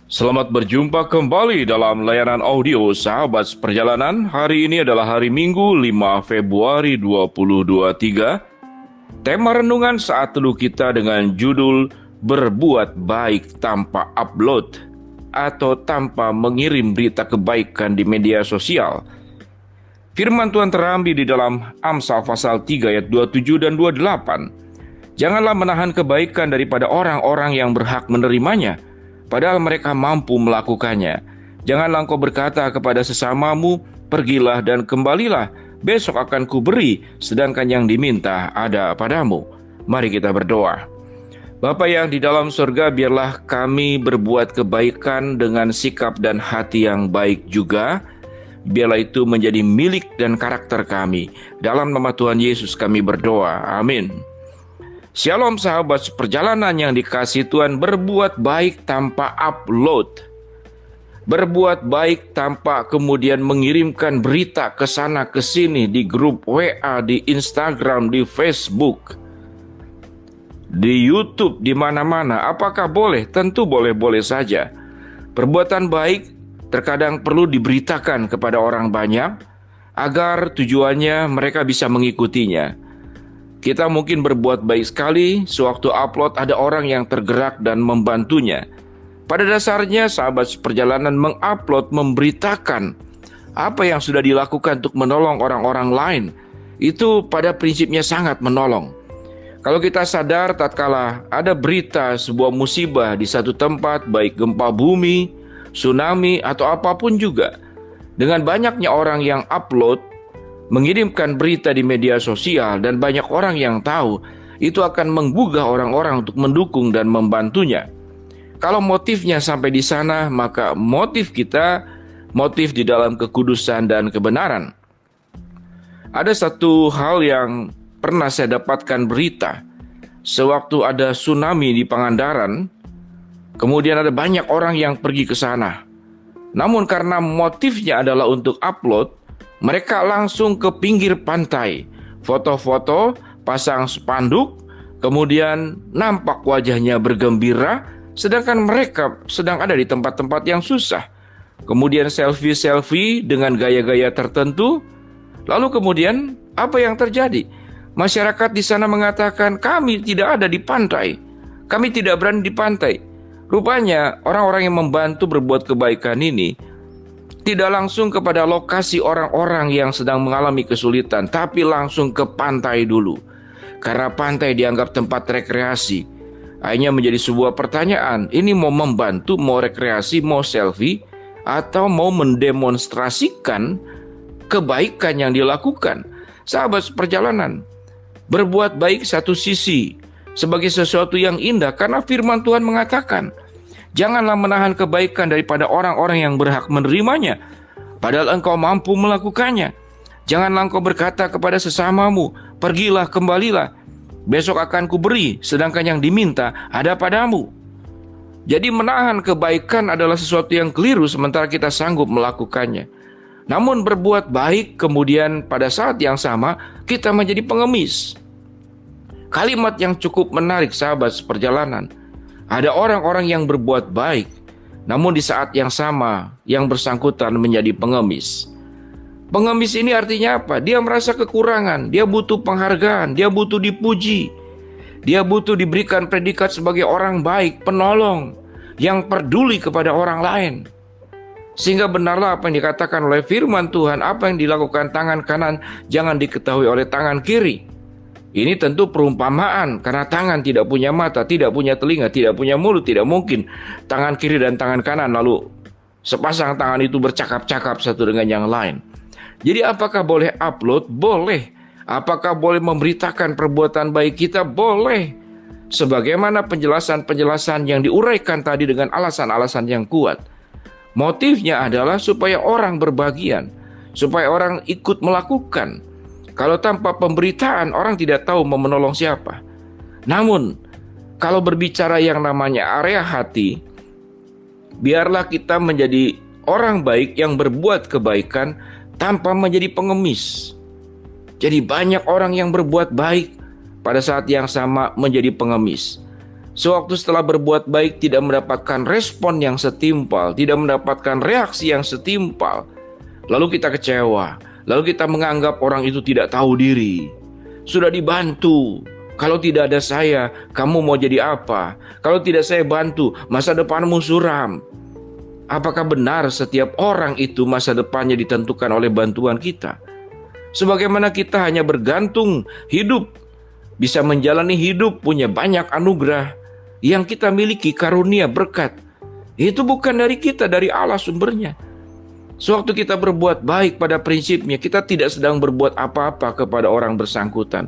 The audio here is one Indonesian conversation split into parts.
Selamat berjumpa kembali dalam layanan audio Sahabat Perjalanan. Hari ini adalah hari Minggu 5 Februari 2023. Tema renungan saat teduh kita dengan judul Berbuat Baik Tanpa Upload atau tanpa mengirim berita kebaikan di media sosial. Firman Tuhan terambil di dalam Amsal pasal 3 ayat 27 dan 28. Janganlah menahan kebaikan daripada orang-orang yang berhak menerimanya, padahal mereka mampu melakukannya. Janganlah engkau berkata kepada sesamamu, pergilah dan kembalilah, besok akan kuberi, sedangkan yang diminta ada padamu. Mari kita berdoa. Bapa yang di dalam surga, biarlah kami berbuat kebaikan dengan sikap dan hati yang baik juga. Biarlah itu menjadi milik dan karakter kami. Dalam nama Tuhan Yesus kami berdoa. Amin. Shalom sahabat perjalanan yang dikasihi Tuhan, berbuat baik tanpa upload. Berbuat baik tanpa kemudian mengirimkan berita ke sana ke sini di grup WA, di Instagram, di Facebook, di YouTube, di mana-mana. Apakah boleh? Tentu boleh-boleh saja. Perbuatan baik terkadang perlu diberitakan kepada orang banyak agar tujuannya mereka bisa mengikutinya. Kita mungkin berbuat baik sekali, sewaktu upload ada orang yang tergerak dan membantunya. Pada dasarnya sahabat perjalanan mengupload, memberitakan apa yang sudah dilakukan untuk menolong orang-orang lain. Itu pada prinsipnya sangat menolong. Kalau kita sadar tatkala ada berita sebuah musibah di satu tempat, baik gempa bumi, tsunami atau apapun juga, dengan banyaknya orang yang upload, mengirimkan berita di media sosial dan banyak orang yang tahu, itu akan menggugah orang-orang untuk mendukung dan membantunya. Kalau motifnya sampai di sana, maka motif kita, motif di dalam kekudusan dan kebenaran. Ada satu hal yang pernah saya dapatkan berita. Sewaktu ada tsunami di Pangandaran, kemudian ada banyak orang yang pergi ke sana. Namun karena motifnya adalah untuk upload, mereka langsung ke pinggir pantai, foto-foto, pasang spanduk, kemudian nampak wajahnya bergembira, sedangkan mereka sedang ada di tempat-tempat yang susah. Kemudian selfie-selfie dengan gaya-gaya tertentu. Lalu kemudian apa yang terjadi? Masyarakat di sana mengatakan, kami tidak ada di pantai, kami tidak berani di pantai. Rupanya orang-orang yang membantu berbuat kebaikan ini tidak langsung kepada lokasi orang-orang yang sedang mengalami kesulitan, tapi langsung ke pantai dulu. Karena pantai dianggap tempat rekreasi. Akhirnya menjadi sebuah pertanyaan, ini mau membantu, mau rekreasi, mau selfie, atau mau mendemonstrasikan kebaikan yang dilakukan? Sahabat perjalanan, berbuat baik satu sisi sebagai sesuatu yang indah, karena firman Tuhan mengatakan, janganlah menahan kebaikan daripada orang-orang yang berhak menerimanya, padahal engkau mampu melakukannya. Janganlah engkau berkata kepada sesamamu, pergilah, kembalilah, besok akan kuberi, sedangkan yang diminta ada padamu. Jadi menahan kebaikan adalah sesuatu yang keliru sementara kita sanggup melakukannya. Namun berbuat baik kemudian pada saat yang sama kita menjadi pengemis. Kalimat yang cukup menarik sahabat seperjalanan. Ada orang-orang yang berbuat baik, namun di saat yang sama yang bersangkutan menjadi pengemis. Pengemis ini artinya apa? Dia merasa kekurangan, dia butuh penghargaan, dia butuh dipuji, dia butuh diberikan predikat sebagai orang baik, penolong, yang peduli kepada orang lain. Sehingga benarlah apa yang dikatakan oleh firman Tuhan, apa yang dilakukan tangan kanan jangan diketahui oleh tangan kiri. Ini tentu perumpamaan, karena tangan tidak punya mata, tidak punya telinga, tidak punya mulut. Tidak mungkin tangan kiri dan tangan kanan lalu sepasang tangan itu bercakap-cakap satu dengan yang lain. Jadi apakah boleh upload? Boleh. Apakah boleh memberitakan perbuatan baik kita? Boleh. Sebagaimana penjelasan-penjelasan yang diuraikan tadi dengan alasan-alasan yang kuat. Motifnya adalah supaya orang berbagian, supaya orang ikut melakukan. Kalau tanpa pemberitaan, orang tidak tahu mau menolong siapa. Namun, kalau berbicara yang namanya area hati, biarlah kita menjadi orang baik yang berbuat kebaikan tanpa menjadi pengemis. Jadi banyak orang yang berbuat baik pada saat yang sama menjadi pengemis. Sewaktu setelah berbuat baik tidak mendapatkan respon yang setimpal, tidak mendapatkan reaksi yang setimpal, lalu kita kecewa, lalu kita menganggap orang itu tidak tahu diri. Sudah dibantu, kalau tidak ada saya, kamu mau jadi apa? Kalau tidak saya bantu, masa depanmu suram. Apakah benar setiap orang itu masa depannya ditentukan oleh bantuan kita? Sebagaimana kita hanya bergantung hidup, bisa menjalani hidup, punya banyak anugerah yang kita miliki, karunia, berkat, itu bukan dari kita, dari Allah sumbernya. Sewaktu kita berbuat baik pada prinsipnya, kita tidak sedang berbuat apa-apa kepada orang bersangkutan.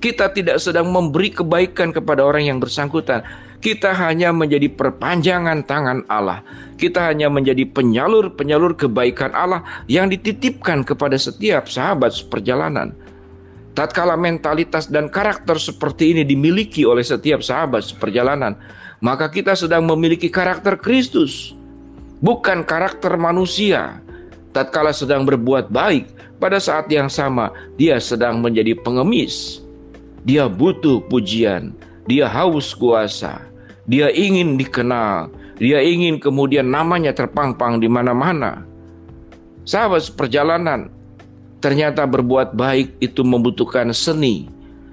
Kita tidak sedang memberi kebaikan kepada orang yang bersangkutan. Kita hanya menjadi perpanjangan tangan Allah. Kita hanya menjadi penyalur-penyalur kebaikan Allah yang dititipkan kepada setiap sahabat seperjalanan. Tatkala mentalitas dan karakter seperti ini dimiliki oleh setiap sahabat seperjalanan, maka kita sedang memiliki karakter Kristus, bukan karakter manusia. Tatkala sedang berbuat baik, pada saat yang sama dia sedang menjadi pengemis. Dia butuh pujian, dia haus kuasa, dia ingin dikenal, dia ingin kemudian namanya terpampang di mana-mana. Sahabat seperjalanan, ternyata berbuat baik itu membutuhkan seni.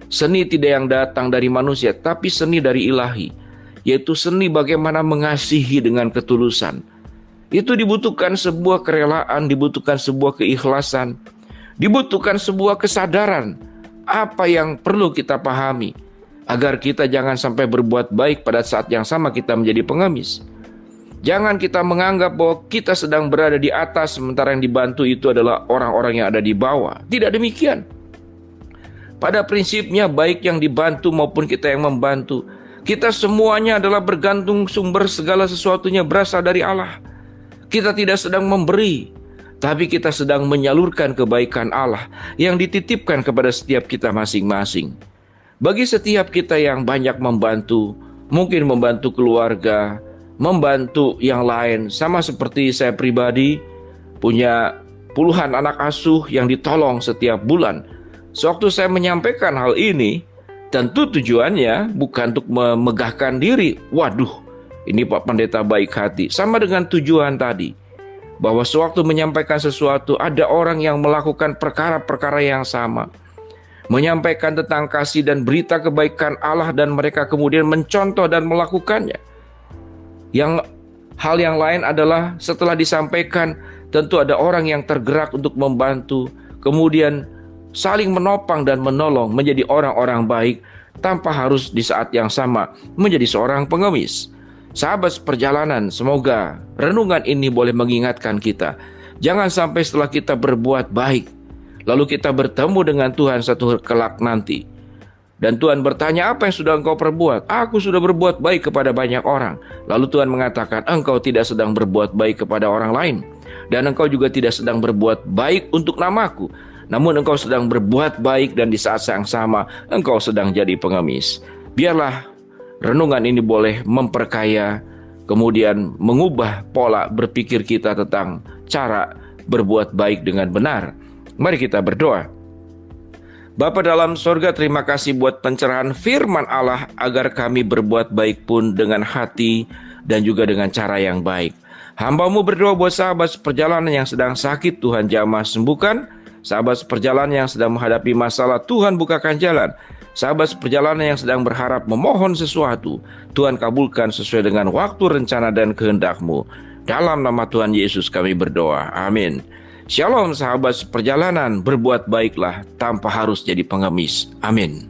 Seni tidak yang datang dari manusia, tapi seni dari ilahi, yaitu seni bagaimana mengasihi dengan ketulusan. Itu dibutuhkan sebuah kerelaan, dibutuhkan sebuah keikhlasan, dibutuhkan sebuah kesadaran apa yang perlu kita pahami, agar kita jangan sampai berbuat baik pada saat yang sama kita menjadi pengemis. Jangan kita menganggap bahwa kita sedang berada di atas sementara yang dibantu itu adalah orang-orang yang ada di bawah. Tidak demikian. Pada prinsipnya baik yang dibantu maupun kita yang membantu, kita semuanya adalah bergantung sumber segala sesuatunya berasal dari Allah. Kita tidak sedang memberi, tapi kita sedang menyalurkan kebaikan Allah yang dititipkan kepada setiap kita masing-masing. Bagi setiap kita yang banyak membantu, mungkin membantu keluarga, membantu yang lain, sama seperti saya pribadi punya puluhan anak asuh yang ditolong setiap bulan. Sewaktu saya menyampaikan hal ini, tentu tujuannya bukan untuk memegahkan diri. Waduh, ini Pak Pendeta baik hati. Sama dengan tujuan tadi, bahwa sewaktu menyampaikan sesuatu, ada orang yang melakukan perkara-perkara yang sama, menyampaikan tentang kasih dan berita kebaikan Allah, dan mereka kemudian mencontoh dan melakukannya. Hal yang lain adalah setelah disampaikan, tentu ada orang yang tergerak untuk membantu, kemudian saling menopang dan menolong menjadi orang-orang baik, tanpa harus di saat yang sama menjadi seorang pengemis. Sahabat seperjalanan, semoga renungan ini boleh mengingatkan kita. Jangan sampai setelah kita berbuat baik, lalu kita bertemu dengan Tuhan satu kelak nanti, dan Tuhan bertanya, apa yang sudah engkau perbuat? Aku sudah berbuat baik kepada banyak orang. Lalu Tuhan mengatakan, engkau tidak sedang berbuat baik kepada orang lain, dan engkau juga tidak sedang berbuat baik untuk namaku. Namun engkau sedang berbuat baik, dan di saat yang sama engkau sedang jadi pengemis. Biarlah renungan ini boleh memperkaya, kemudian mengubah pola berpikir kita tentang cara berbuat baik dengan benar. Mari kita berdoa. Bapa dalam sorga, terima kasih buat pencerahan firman Allah, agar kami berbuat baik pun dengan hati dan juga dengan cara yang baik. Hamba-Mu berdoa buat sahabat seperjalanan yang sedang sakit, Tuhan jamah sembuhkan. Sahabat seperjalanan yang sedang menghadapi masalah, Tuhan bukakan jalan. Sahabat seperjalanan yang sedang berharap memohon sesuatu, Tuhan kabulkan sesuai dengan waktu, rencana, dan kehendak-Mu. Dalam nama Tuhan Yesus kami berdoa, amin. Shalom sahabat seperjalanan, berbuat baiklah tanpa harus jadi pengemis. Amin.